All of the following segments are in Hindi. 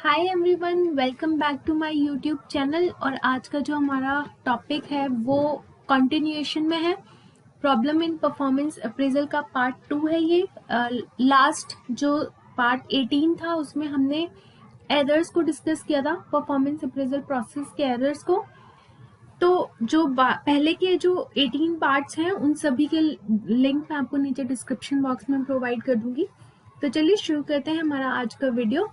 Hi everyone, welcome back to my YouTube channel. और आज का जो हमारा टॉपिक है वो कंटिन्यूएशन में है। प्रॉब्लम इन परफॉर्मेंस अप्रेजल का पार्ट 2 है ये। लास्ट जो पार्ट 18 था उसमें हमने एरर्स को डिस्कस किया था, परफॉर्मेंस अप्रेजल प्रोसेस के एरर्स को। तो जो पहले के जो 18 पार्ट्स हैं उन सभी के लिंक मैं आपको नीचे डिस्क्रिप्शन बॉक्स में प्रोवाइड कर दूंगी। तो चलिए शुरू करते हैं हमारा आज का वीडियो।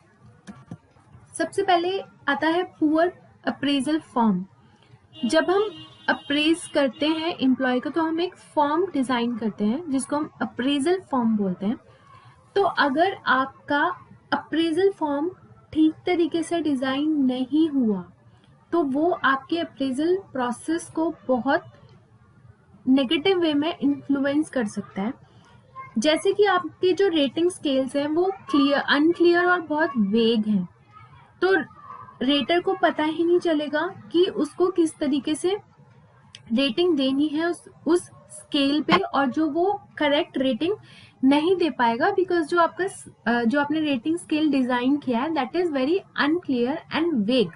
सबसे पहले आता है पुअर अप्रेजल फॉर्म। जब हम अप्रेज करते हैं एम्प्लॉय को तो हम एक फॉर्म डिजाइन करते हैं जिसको हम अप्रेजल फॉर्म बोलते हैं। तो अगर आपका अप्रेजल फॉर्म ठीक तरीके से डिजाइन नहीं हुआ तो वो आपके अप्रेजल प्रोसेस को बहुत नेगेटिव वे में इन्फ्लुएंस कर सकता है। जैसे कि आपके जो रेटिंग स्केल्स हैं वो अनक्लियर और बहुत वेग हैं, तो रेटर को पता ही नहीं चलेगा कि उसको किस तरीके से रेटिंग देनी है उस स्केल पे, और जो वो करेक्ट रेटिंग नहीं दे पाएगा बिकॉज जो आपने रेटिंग स्केल डिजाइन किया है that is very unclear and वेग।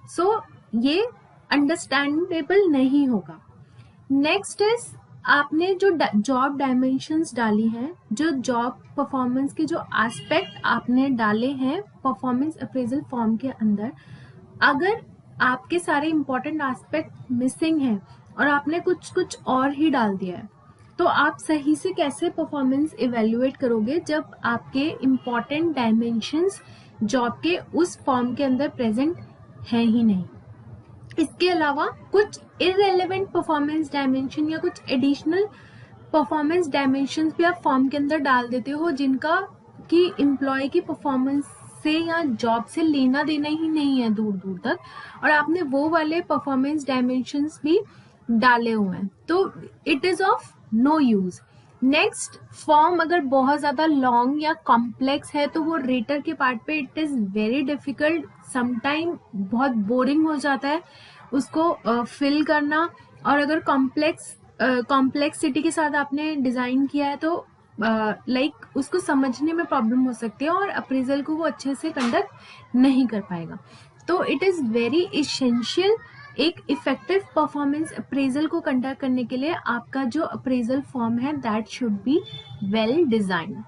सो ये अंडरस्टैंडेबल नहीं होगा। नेक्स्ट इज आपने जो जॉब डायमेंशंस डाली हैं, जो जॉब परफॉर्मेंस के जो एस्पेक्ट आपने डाले हैं परफॉर्मेंस अप्रेजल फॉर्म के अंदर, अगर आपके सारे इंपॉर्टेंट एस्पेक्ट मिसिंग हैं और आपने कुछ और ही डाल दिया है तो आप सही से कैसे परफॉर्मेंस इवेल्युएट करोगे जब आपके इंपॉर्टेंट डायमेंशंस जॉब के उस फॉर्म के अंदर प्रेजेंट है ही नहीं। इसके अलावा कुछ इररेलेवेंट परफॉर्मेंस डायमेंशन या कुछ एडिशनल परफॉर्मेंस डायमेंशंस भी आप फॉर्म के अंदर डाल देते हो जिनका कि एम्प्लॉय की परफॉर्मेंस से या जॉब से लेना देना ही नहीं है दूर दूर तक, और आपने वो वाले परफॉर्मेंस डायमेंशंस भी डाले हुए हैं, तो it is of no use. Next, form अगर बहुत ज्यादा लॉन्ग या कॉम्प्लेक्स है तो वो रेटर के पार्ट पे it is very difficult, sometime बहुत बोरिंग हो जाता है उसको फिल करना। और अगर कॉम्प्लेक्सिटी के साथ आपने डिजाइन किया है तो उसको समझने में प्रॉब्लम हो सकती है और अप्रेजल को वो अच्छे से कंडक्ट नहीं कर पाएगा। तो इट इज वेरी इसेंशियल एक इफेक्टिव परफॉर्मेंस अप्रेजल को कंडक्ट करने के लिए आपका जो अप्रेजल फॉर्म है that should be well design.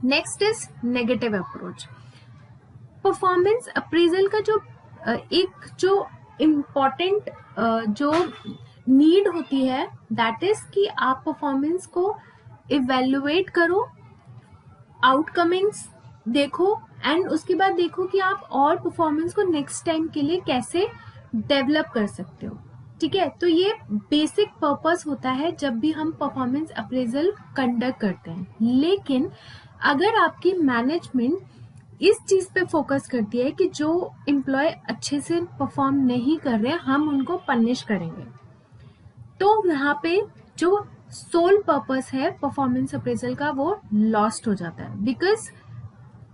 Next is negative approach. Performance appraisal का जो इम्पॉर्टेंट जो नीड होती है दैट इज कि आप परफॉर्मेंस को इवेल्युएट करो, आउटकमिंग्स देखो एंड उसके बाद देखो कि आप और परफॉर्मेंस को नेक्स्ट टाइम के लिए कैसे डेवलप कर सकते हो। ठीक है, तो ये बेसिक पर्पस होता है जब भी हम परफॉर्मेंस अप्रेजल कंडक्ट करते हैं। लेकिन अगर आपकी मैनेजमेंट इस चीज पे फोकस करती है कि जो एम्प्लॉय अच्छे से परफॉर्म नहीं कर रहे हम उनको पनिश करेंगे, तो यहाँ पे जो सोल पर्पस है परफॉर्मेंस अप्रेजल का वो लॉस्ट हो जाता है। Because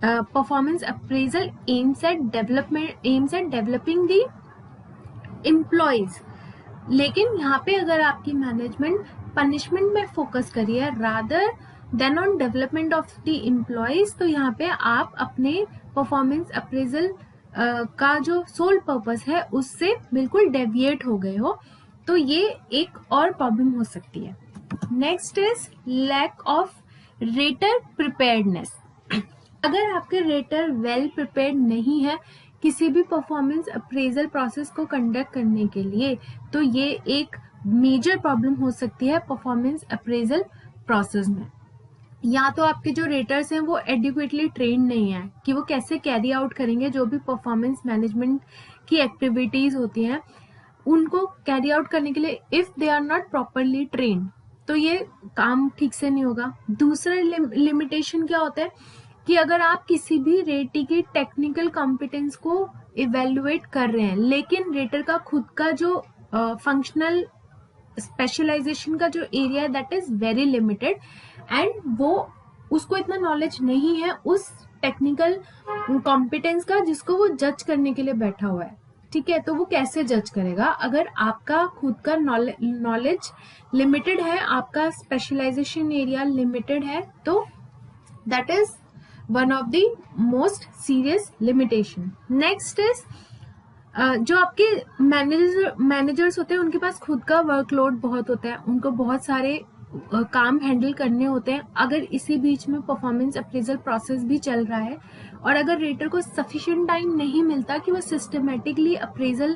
performance appraisal aims at developing the employees. लेकिन यहाँ पे अगर आपकी मैनेजमेंट पनिशमेंट में फोकस करी है rather than on development of the employees, तो यहाँ पे आप अपने परफॉर्मेंस अप्रेजल का जो सोल पर्पस है उससे बिल्कुल डेविएट हो गए हो, तो ये एक और प्रॉब्लम हो सकती है। Next is lack of rater preparedness. अगर आपके रेटर वेल प्रिपेयर्ड नहीं है किसी भी परफॉर्मेंस अप्रेजल प्रोसेस को कंडक्ट करने के लिए, तो ये एक मेजर प्रॉब्लम हो सकती है परफॉर्मेंस अप्रेजल प्रोसेस में। या तो आपके जो रेटर्स हैं वो एडिक्वेटली ट्रेन नहीं है कि वो कैसे कैरी आउट करेंगे जो भी परफॉर्मेंस मैनेजमेंट की एक्टिविटीज होती हैं उनको कैरी आउट करने के लिए। If they are not properly train तो ये काम ठीक से नहीं होगा। दूसरा लिमिटेशन क्या होता है कि अगर आप किसी भी रेटी की टेक्निकल कॉम्पिटेंस को इवेल्युएट कर रहे हैं लेकिन रेटर का खुद का जो फंक्शनल स्पेशलाइजेशन का जो एरिया है that is very limited and वो उसको इतना नॉलेज नहीं है उस टेक्निकल कॉम्पिटेंस का जिसको वो जज करने के लिए बैठा हुआ है। ठीक है, तो वो कैसे जज करेगा अगर आपका खुद का नॉलेज लिमिटेड है, आपका स्पेशलाइजेशन एरिया लिमिटेड है, तो that is one of the most serious limitation. Next is जो आपके मैनेजर्स होते हैं उनके पास खुद का वर्कलोड बहुत होता है, उनको बहुत सारे काम हैंडल करने होते हैं। अगर इसी बीच में परफॉर्मेंस अप्रेजल प्रोसेस भी चल रहा है और अगर रेटर को सफिशिएंट टाइम नहीं मिलता कि वो सिस्टमेटिकली अप्रेजल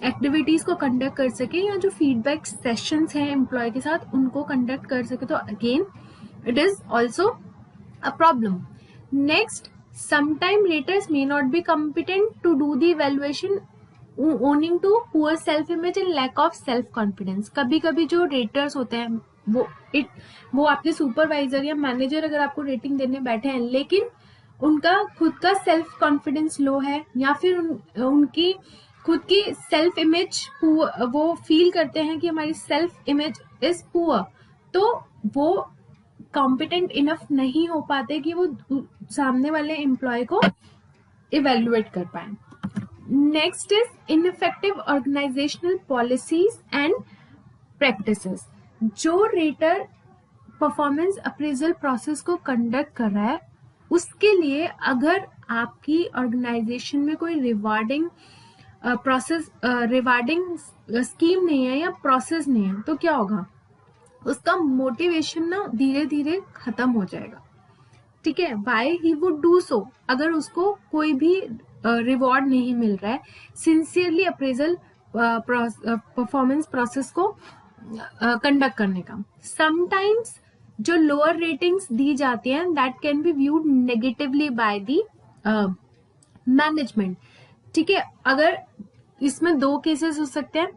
एक्टिविटीज को कंडक्ट कर सके या जो फीडबैक सेशंस हैं एम्प्लॉय के साथ उनको कंडक्ट कर सके, तो again it is also a problem. Next, sometime raters may not be competent to do the evaluation owing to poor self image and lack of self confidence. कभी कभी जो रेटर्स होते हैं वो आपके सुपरवाइजर या मैनेजर अगर आपको रेटिंग देने बैठे हैं लेकिन उनका खुद का सेल्फ कॉन्फिडेंस लो है या फिर उनकी खुद की सेल्फ इमेज वो फील करते हैं कि हमारी सेल्फ इमेज इज पुअर, तो वो कॉम्पिटेंट इनफ नहीं हो पाते कि वो सामने वाले एम्प्लॉय को इवेल्युएट कर पाए। Next is ineffective organisational policies and practices. जो रेटर परफॉर्मेंस अप्रेजल प्रोसेस को कंडक्ट कर रहा है उसके लिए अगर आपकी ऑर्गेनाइजेशन में कोई रिवार्डिंग स्कीम नहीं है या प्रोसेस नहीं है, तो क्या होगा, उसका मोटिवेशन ना धीरे धीरे खत्म हो जाएगा। ठीक है, why he would do so, अगर उसको कोई भी रिवॉर्ड नहीं मिल रहा है सिंसियरली अप्रेजल परफॉर्मेंस प्रोसेस को कंडक्ट करने का। समटाइम्स जो लोअर रेटिंग्स दी जाती हैं that can be viewed negatively by the management. ठीक है, अगर इसमें दो केसेस हो सकते हैं,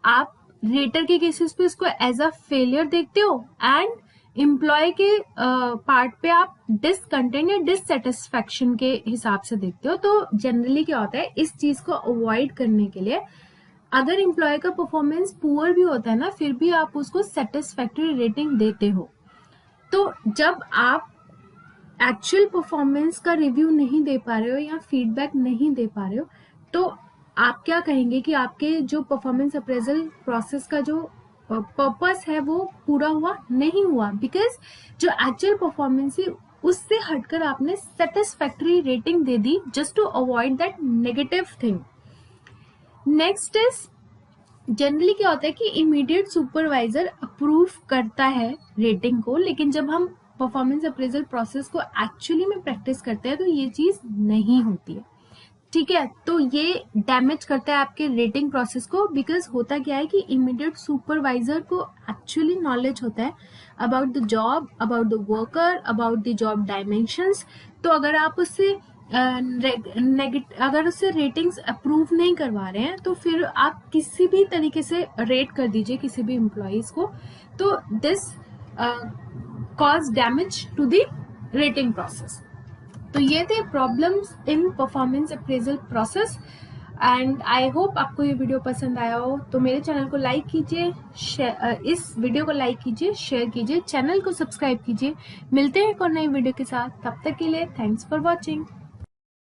आप रेटर के केसेस पे इसको एज अ फेलियर देखते हो एंड एम्प्लॉय के पार्ट पे आप डिसकंटेंट या डिससेटिस्फैक्शन के हिसाब से देखते हो। तो जनरली क्या होता है, इस चीज को अवॉइड करने के लिए अगर एम्प्लॉय का परफॉर्मेंस पुअर भी होता है ना फिर भी आप उसको सेटिस्फैक्टरी रेटिंग देते हो। तो जब आप एक्चुअल परफॉर्मेंस का रिव्यू नहीं दे पा रहे हो या फीडबैक नहीं दे पा रहे हो, तो आप क्या कहेंगे कि आपके जो परफॉर्मेंस अप्रेजल प्रोसेस का जो पर्पस है वो पूरा हुआ नहीं हुआ, बिकॉज जो एक्चुअल परफॉर्मेंस है उससे हटकर आपने सेटिस्फैक्टरी रेटिंग दे दी just to avoid that negative thing. Next is generally क्या होता है कि इमीडिएट सुपरवाइजर अप्रूव करता है रेटिंग को, लेकिन जब हम परफॉर्मेंस अप्रेजल प्रोसेस को एक्चुअली में प्रैक्टिस करते हैं तो ये चीज नहीं होती है। ठीक है, तो ये डैमेज करता है आपके रेटिंग प्रोसेस को, बिकॉज होता क्या है कि इमीडिएट सुपरवाइजर को एक्चुअली नॉलेज होता है about the job, about the worker, about the job dimensions. तो अगर आप उससे अगर उससे रेटिंग्स अप्रूव नहीं करवा रहे हैं तो फिर आप किसी भी तरीके से रेट कर दीजिए किसी भी एम्प्लॉइज को, तो this cause damage to the rating process. तो ये थे problems in performance appraisal process and I hope आपको ये वीडियो पसंद आया हो। तो मेरे चैनल को लाइक कीजिए, इस वीडियो को लाइक कीजिए, शेयर कीजिए, चैनल को सब्सक्राइब कीजिए। मिलते हैं एक और नई वीडियो के साथ, तब तक के लिए थैंक्स फॉर वॉचिंग।